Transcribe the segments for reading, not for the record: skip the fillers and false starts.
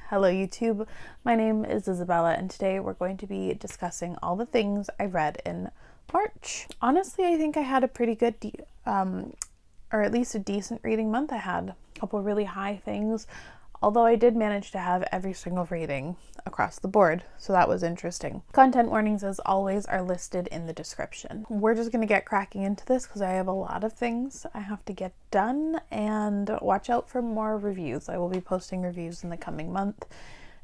Hello YouTube, my name is Isabella and today we're going to be discussing all the things I read in March. Honestly, I think I had a pretty good, or at least a decent reading month. I had a couple really high things, although I did manage to have every single reading across the board, so that was interesting. Content warnings, as always, are listed in the description. We're just going to get cracking into this because I have a lot of things I have to get done, and watch out for more reviews. I will be posting reviews in the coming month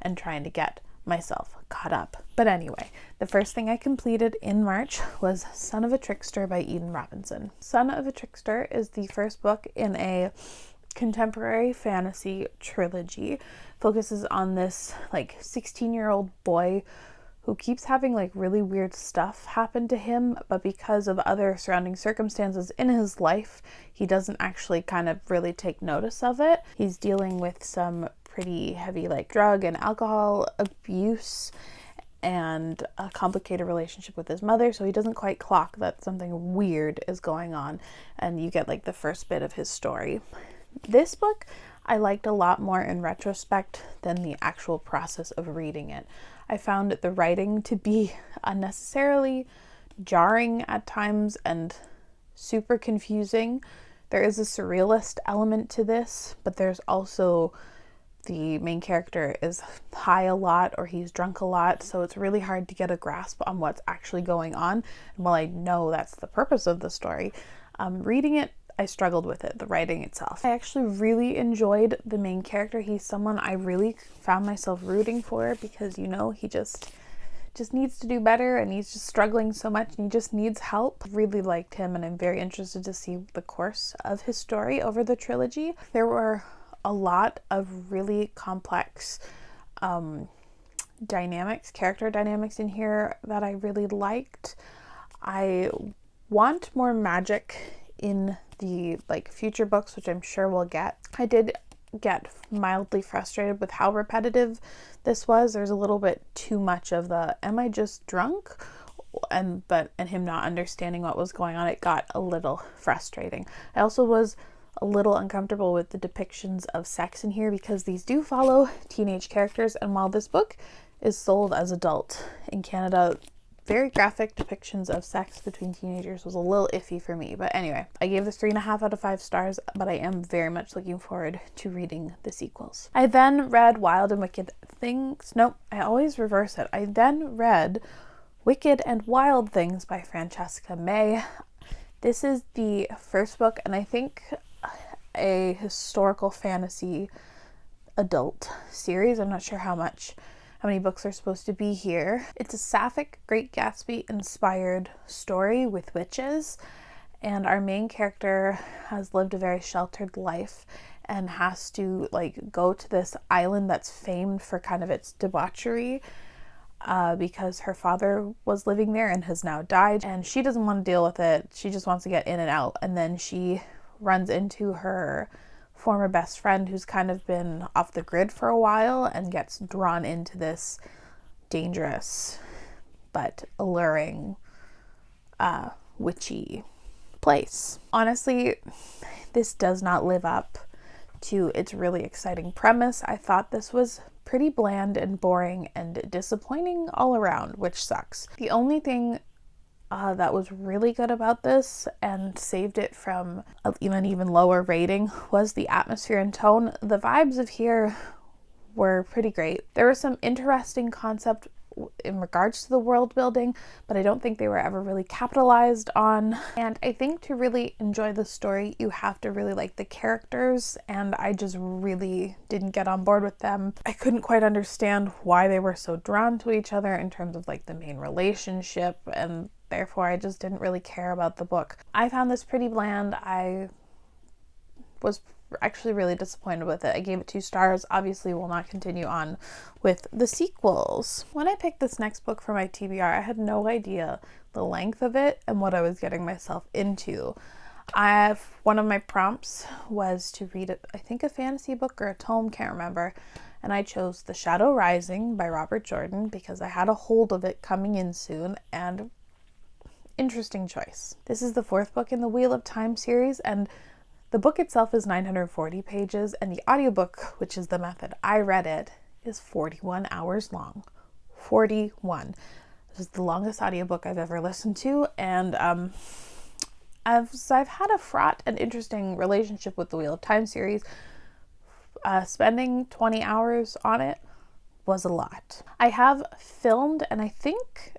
and trying to get myself caught up. But anyway, the first thing I completed in March was Son of a Trickster by Eden Robinson. Son of a Trickster is the first book in a contemporary fantasy trilogy. Focuses on this 16-year-old boy who keeps having really weird stuff happen to him, but because of other surrounding circumstances in his life, he doesn't actually kind of really take notice of it. He's dealing with some pretty heavy drug and alcohol abuse and a complicated relationship with his mother, so he doesn't quite clock that something weird is going on, and you get the first bit of his story. This book I liked a lot more in retrospect than the actual process of reading it. I found the writing to be unnecessarily jarring at times and super confusing. There is a surrealist element to this, but there's also the main character is high a lot or he's drunk a lot, so it's really hard to get a grasp on what's actually going on. And while I know that's the purpose of the story, reading it, I struggled with it, the writing itself. I actually really enjoyed the main character. He's someone I really found myself rooting for because, he just needs to do better and he's just struggling so much and he just needs help. Really liked him, and I'm very interested to see the course of his story over the trilogy. There were a lot of really complex character dynamics in here that I really liked. I want more magic in the future books, which I'm sure we'll get. I did get mildly frustrated with how repetitive this was. There's a little bit too much of the am I just drunk and him not understanding what was going on. It got a little frustrating. I also was a little uncomfortable with the depictions of sex in here because these do follow teenage characters, and while this book is sold as adult in Canada, very graphic depictions of sex between teenagers was a little iffy for me. But anyway, I gave this 3.5 out of 5 stars, but I am very much looking forward to reading the sequels. I then read Wild and Wicked Things. Nope, I always reverse it. I then read Wicked and Wild Things by Francesca May. This is the first book, and I think a historical fantasy adult series. I'm not sure how many books are supposed to be here. It's a sapphic Great Gatsby inspired story with witches, and our main character has lived a very sheltered life and has to go to this island that's famed for kind of its debauchery because her father was living there and has now died, and she doesn't want to deal with it. She just wants to get in and out, and then she runs into her former best friend who's kind of been off the grid for a while and gets drawn into this dangerous but alluring witchy place. Honestly, this does not live up to its really exciting premise. I thought this was pretty bland and boring and disappointing all around, which sucks. The only thing that was really good about this and saved it from an even lower rating was the atmosphere and tone. The vibes of here were pretty great. There was some interesting concept in regards to the world building, but I don't think they were ever really capitalized on. And I think to really enjoy the story, you have to really like the characters, and I just really didn't get on board with them. I couldn't quite understand why they were so drawn to each other in terms of the main relationship, and therefore I just didn't really care about the book. I found this pretty bland. I was actually really disappointed with it. I gave it 2 stars. Obviously will not continue on with the sequels. When I picked this next book for my TBR, I had no idea the length of it and what I was getting myself into. One of my prompts was to read I think a fantasy book or a tome, can't remember, and I chose The Shadow Rising by Robert Jordan because I had a hold of it coming in soon, and interesting choice. This is the 4th book in the Wheel of Time series, and the book itself is 940 pages, and the audiobook, which is the method I read it, is 41 hours long. 41. This is the longest audiobook I've ever listened to, and I've had a fraught and interesting relationship with the Wheel of Time series. Spending 20 hours on it was a lot. I have filmed, and I think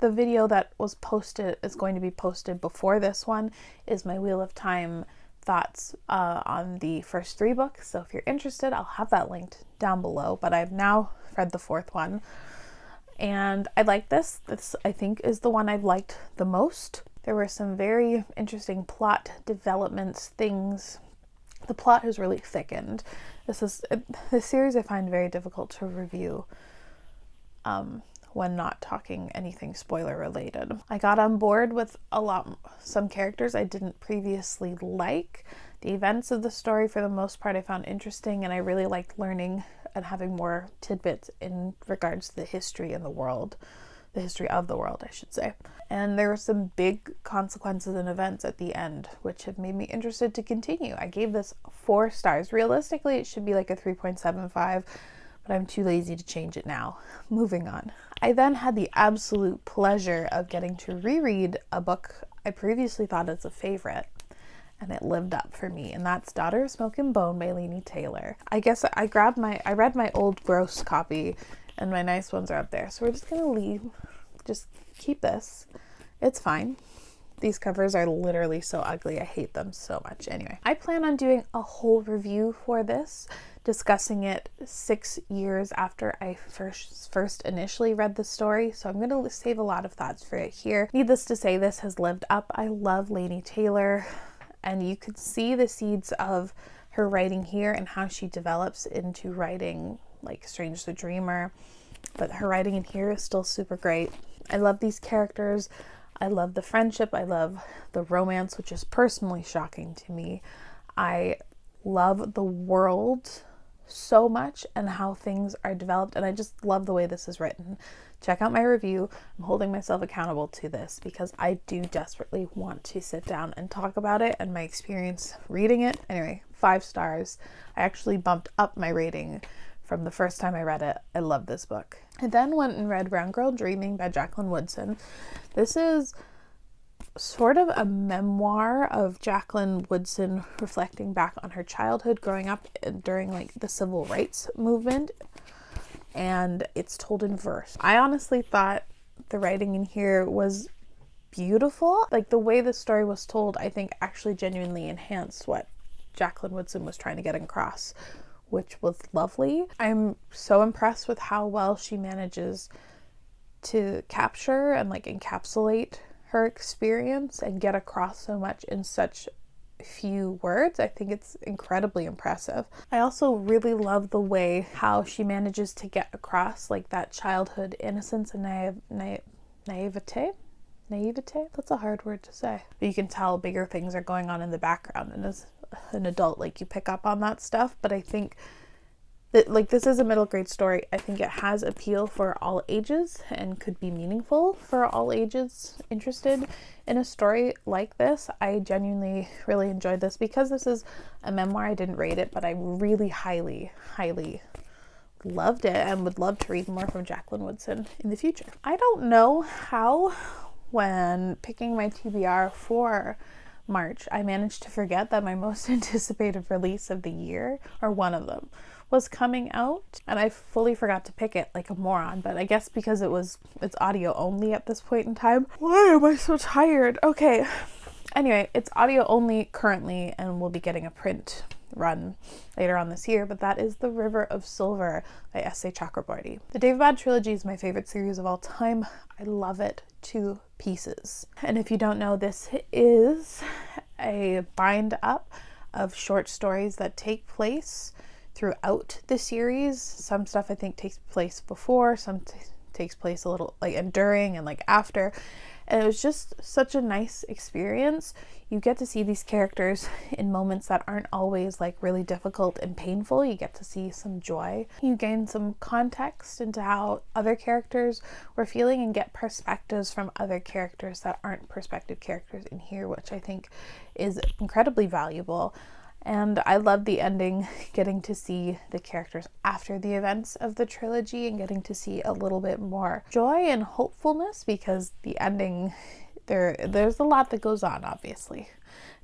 the video that was posted is going to be posted before this one, is my Wheel of Time thoughts on the first 3 books. So if you're interested, I'll have that linked down below, but I've now read the 4th one. And I like this. This, I think, is the one I've liked the most. There were some very interesting plot developments, things. The plot has really thickened. This series I find very difficult to review when not talking anything spoiler related. I got on board with some characters I didn't previously like. The events of the story, for the most part, I found interesting, and I really liked learning and having more tidbits in regards to the history in the world. The history of the world, I should say. And there were some big consequences and events at the end, which have made me interested to continue. I gave this 4 stars. Realistically, it should be like a 3.75, but I'm too lazy to change it now. Moving on. I then had the absolute pleasure of getting to reread a book I previously thought as a favorite, and it lived up for me, and that's Daughter of Smoke and Bone by Laini Taylor. I guess I read my old gross copy, and my nice ones are up there. So we're just gonna just keep this. It's fine. These covers are literally so ugly. I hate them so much. Anyway, I plan on doing a whole review for this, discussing it 6 years after I first initially read the story. So I'm going to save a lot of thoughts for it here. Needless to say, this has lived up. I love Laini Taylor, and you could see the seeds of her writing here and how she develops into writing like Strange the Dreamer. But her writing in here is still super great. I love these characters. I love the friendship. I love the romance, which is personally shocking to me. I love the world so much and how things are developed, and I just love the way this is written. Check out my review. I'm holding myself accountable to this because I do desperately want to sit down and talk about it and my experience reading it. Anyway, 5 stars. I actually bumped up my rating from the first time I read it. I love this book. I then went and read Brown Girl Dreaming by Jacqueline Woodson. This is sort of a memoir of Jacqueline Woodson reflecting back on her childhood growing up during like the civil rights movement, and it's told in verse. I honestly thought the writing in here was beautiful. Like the way the story was told, I think actually genuinely enhanced what Jacqueline Woodson was trying to get across, which was lovely. I'm so impressed with how well she manages to capture and like encapsulate her experience and get across so much in such few words. I think it's incredibly impressive. I also really love the way how she manages to get across like that childhood innocence and naivete. That's a hard word to say. But you can tell bigger things are going on in the background, and as an adult, like, you pick up on that stuff. But I think that, like, this is a middle grade story. I think it has appeal for all ages and could be meaningful for all ages interested in a story like this. I genuinely really enjoyed this because this is a memoir. I didn't rate it, but I really highly loved it and would love to read more from Jacqueline Woodson in the future. I don't know how, when picking my TBR for March, I managed to forget that my most anticipated release of the year, or one of them, was coming out, and I fully forgot to pick it like a moron. But I guess because it's audio only at this point in time. Why am I so tired? Okay, anyway, it's audio only currently, and we'll be getting a print run later on this year, but that is The River of Silver by S.A. Chakraborty. The Daevabad trilogy is my favorite series of all time. I love it to pieces. And if you don't know, this is a bind up of short stories that take place throughout the series. Some stuff I think takes place before, some takes place a little like and during and like after. And it was just such a nice experience. You get to see these characters in moments that aren't always like really difficult and painful. You get to see some joy. You gain some context into how other characters were feeling and get perspectives from other characters that aren't perspective characters in here, which I think is incredibly valuable. And I love the ending, getting to see the characters after the events of the trilogy and getting to see a little bit more joy and hopefulness, because the ending, there's a lot that goes on, obviously.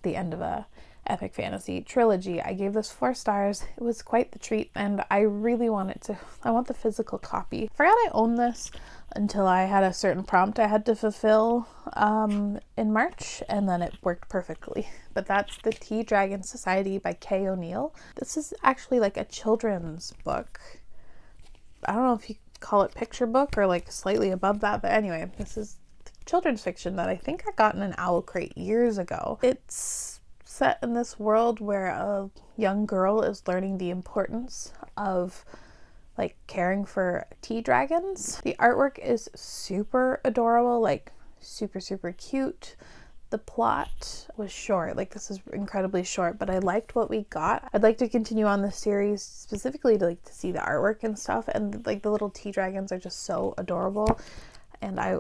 The end of a epic fantasy trilogy. I gave this 4 stars. It was quite the treat, and I really want the physical copy. I forgot I owned this until I had a certain prompt I had to fulfill in March, and then it worked perfectly. But that's The Tea Dragon Society by Kay O'Neill. This is actually like a children's book. I don't know if you call it picture book or like slightly above that, but anyway, this is children's fiction that I think I got in an Owl Crate years ago. It's set in this world where a young girl is learning the importance of like caring for tea dragons. The artwork is super adorable, like super cute. The plot was short, like this is incredibly short, but I liked what we got. I'd like to continue on this series specifically to see the artwork and stuff, and like the little tea dragons are just so adorable, and I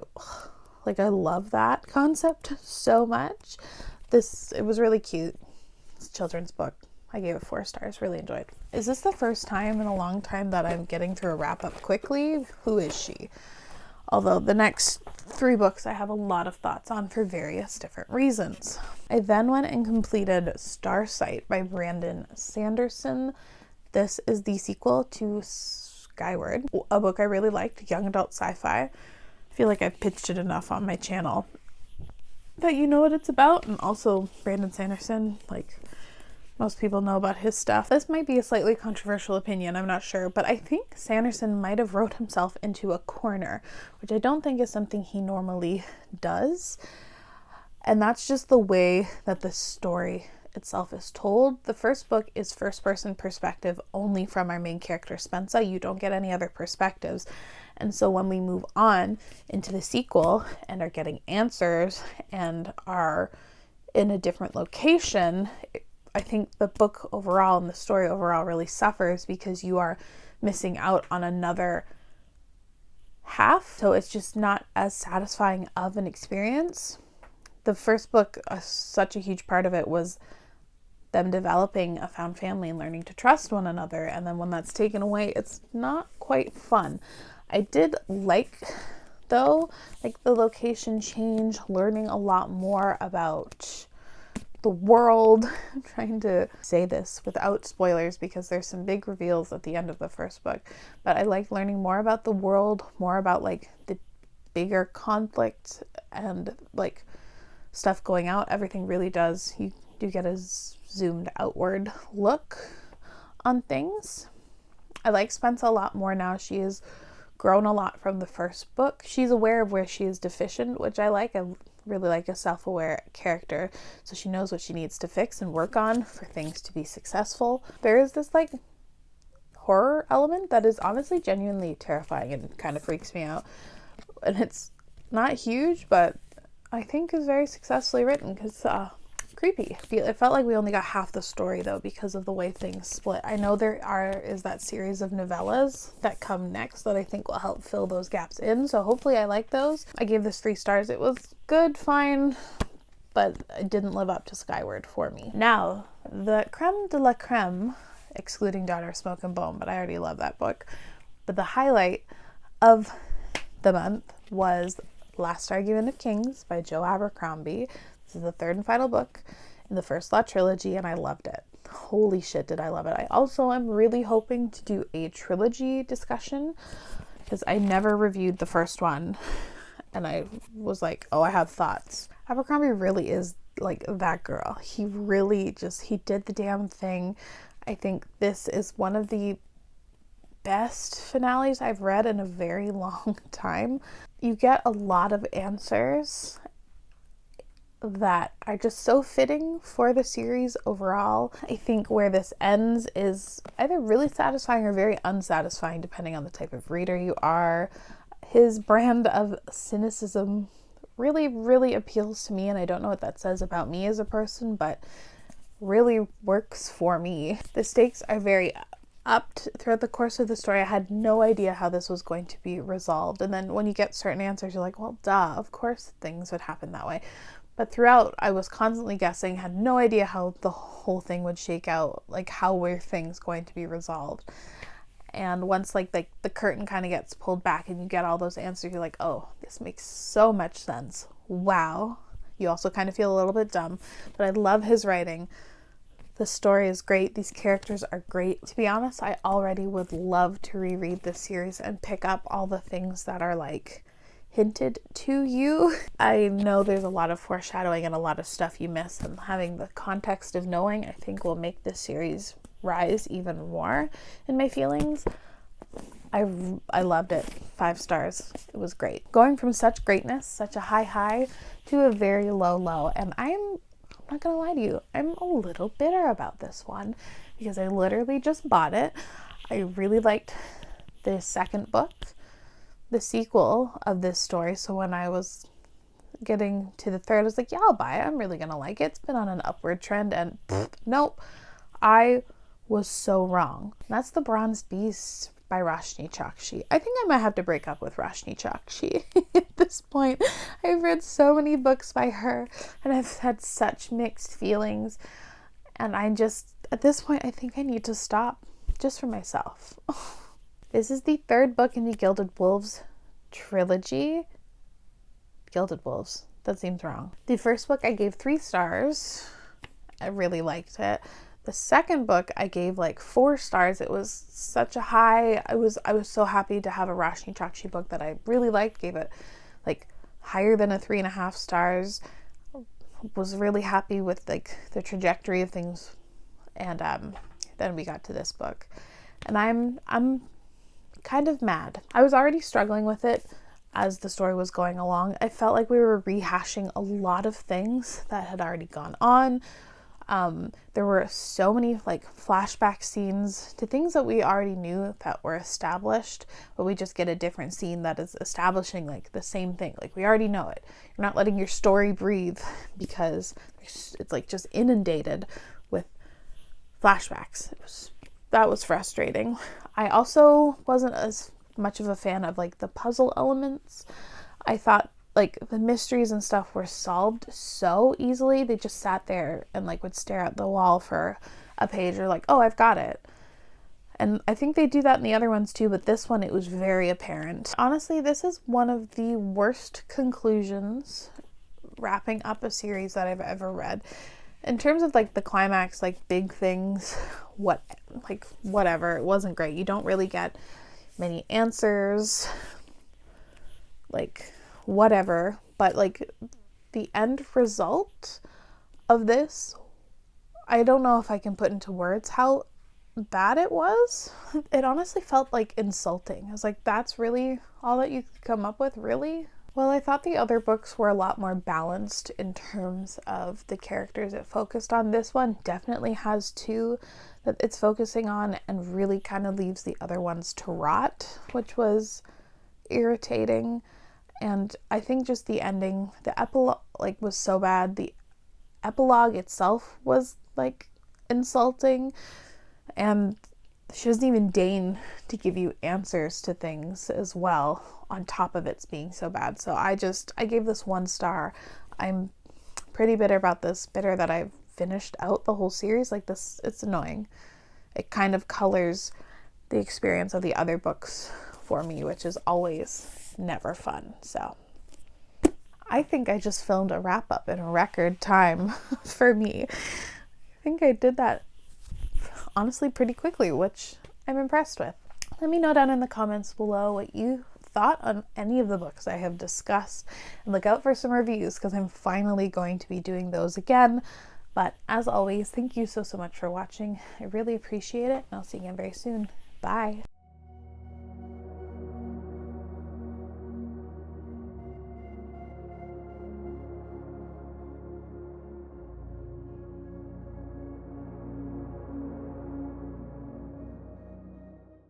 love that concept so much. It was really cute. It's a children's book. I gave it 4 stars, really enjoyed. Is this the first time in a long time that I'm getting through a wrap up quickly? Who is she? Although the next 3 books I have a lot of thoughts on for various different reasons. I then went and completed Starsight by Brandon Sanderson. This is the sequel to Skyward, a book I really liked, young adult sci-fi. I feel like I've pitched it enough on my channel that you know what it's about. And also Brandon Sanderson, like most people know about his stuff. This might be a slightly controversial opinion, I'm not sure, but I think Sanderson might have wrote himself into a corner, which I don't think is something he normally does. And that's just the way that the story itself is told. The first book is first person perspective only from our main character Spensa. You don't get any other perspectives. And so when we move on into the sequel and are getting answers and are in a different location, I think the book overall and the story overall really suffers because you are missing out on another half. So it's just not as satisfying of an experience. The first book, such a huge part of it was them developing a found family and learning to trust one another. And then when that's taken away, it's not quite fun. I did like, though, like the location change, learning a lot more about the world. I'm trying to say this without spoilers because there's some big reveals at the end of the first book, but I like learning more about the world, more about like the bigger conflict and like stuff going out. Everything really does, you do get a zoomed outward look on things. I like Spensa a lot more now. She has grown a lot from the first book. She's aware of where she is deficient, which I like. I really like a self-aware character, so she knows what she needs to fix and work on for things to be successful. There is this like horror element that is honestly genuinely terrifying and kind of freaks me out, and it's not huge, but I think is very successfully written because creepy. It felt like we only got half the story though because of the way things split. I know is that series of novellas that come next that I think will help fill those gaps in, so hopefully I like those. I gave this 3 stars. It was good, fine, but it didn't live up to Skyward for me. Now, the creme de la creme, excluding Daughter of Smoke and Bone, but I already love that book. But the highlight of the month was Last Argument of Kings by Joe Abercrombie. This is the 3rd and final book in the First Law trilogy, and I loved it. Holy shit, did I love it. I also am really hoping to do a trilogy discussion because I never reviewed the first one, and I was like, oh, I have thoughts. Abercrombie really is like that girl. He really he did the damn thing. I think this is one of the best finales I've read in a very long time. You get a lot of answers that are just so fitting for the series overall. I think where this ends is either really satisfying or very unsatisfying depending on the type of reader you are. His brand of cynicism really appeals to me, and I don't know what that says about me as a person, but really works for me. The stakes are very upped throughout the course of the story. I had no idea how this was going to be resolved, and then when you get certain answers, you're like, well, duh, of course things would happen that way. But throughout, I was constantly guessing, had no idea how the whole thing would shake out, like how were things going to be resolved. And once like the curtain kind of gets pulled back and you get all those answers, you're like, oh, this makes so much sense. Wow. You also kind of feel a little bit dumb, but I love his writing. The story is great. These characters are great. To be honest, I already would love to reread this series and pick up all the things that are like hinted to you. I know there's a lot of foreshadowing and a lot of stuff you miss, and having the context of knowing, I think, will make this series rise even more in my feelings. I loved it. 5 stars. It was great. Going from such greatness, such a high to a very low, and I'm not gonna lie to you, I'm a little bitter about this one because I literally just bought it. I really liked the second book, the sequel of this story, so when I was getting to the third, I was like, yeah, I'll buy it. I'm really gonna like it. It's been on an upward trend, and nope. I was so wrong. That's The Bronze Beast by Roshni Chokshi. I think I might have to break up with Roshni Chokshi at this point. I've read so many books by her and I've had such mixed feelings, and I just, at this point, I think I need to stop just for myself. This is the 3rd book in the Gilded Wolves trilogy. Gilded Wolves, that seems wrong. The first book I gave 3 stars. I really liked it. The second book I gave like 4 stars. It was such a high. I was so happy to have a Roshni Chokshi book that I really liked. Gave it like higher than a 3.5 stars. Was really happy with like the trajectory of things. And then we got to this book, and I'm kind of mad. I was already struggling with it as the story was going along. I felt like we were rehashing a lot of things that had already gone on. There were so many like flashback scenes to things that we already knew that were established, but we just get a different scene that is establishing like the same thing. Like we already know it. You're not letting your story breathe because it's like just inundated with flashbacks. That was frustrating. I also wasn't as much of a fan of like the puzzle elements. I thought like the mysteries and stuff were solved so easily. They just sat there and like would stare at the wall for a page or like, oh, I've got it. And I think they do that in the other ones too, but this one, it was very apparent. Honestly, this is one of the worst conclusions wrapping up a series that I've ever read. In terms of like the climax, like big things, whatever, it wasn't great. You don't really get many answers, like whatever, but like the end result of this, I don't know if I can put into words how bad it was. It honestly felt like insulting. I was like, that's really all that you could come up with, really? Well, I thought the other books were a lot more balanced in terms of the characters it focused on. This one definitely has 2 that it's focusing on and really kind of leaves the other ones to rot, which was irritating. And I think just the ending, the epilogue, like, was so bad. The epilogue itself was like insulting, and she doesn't even deign to give you answers to things as well, on top of it being so bad. So I gave this 1 star. I'm pretty bitter about this, bitter that I've finished out the whole series. Like this, it's annoying. It kind of colors the experience of the other books for me, which is always never fun. So I think I just filmed a wrap up in a record time for me. I think I did that honestly pretty quickly, which I'm impressed with. Let me know down in the comments below what you thought on any of the books I have discussed, and look out for some reviews because I'm finally going to be doing those again. But as always, thank you so much for watching. I really appreciate it, and I'll see you again very soon. Bye.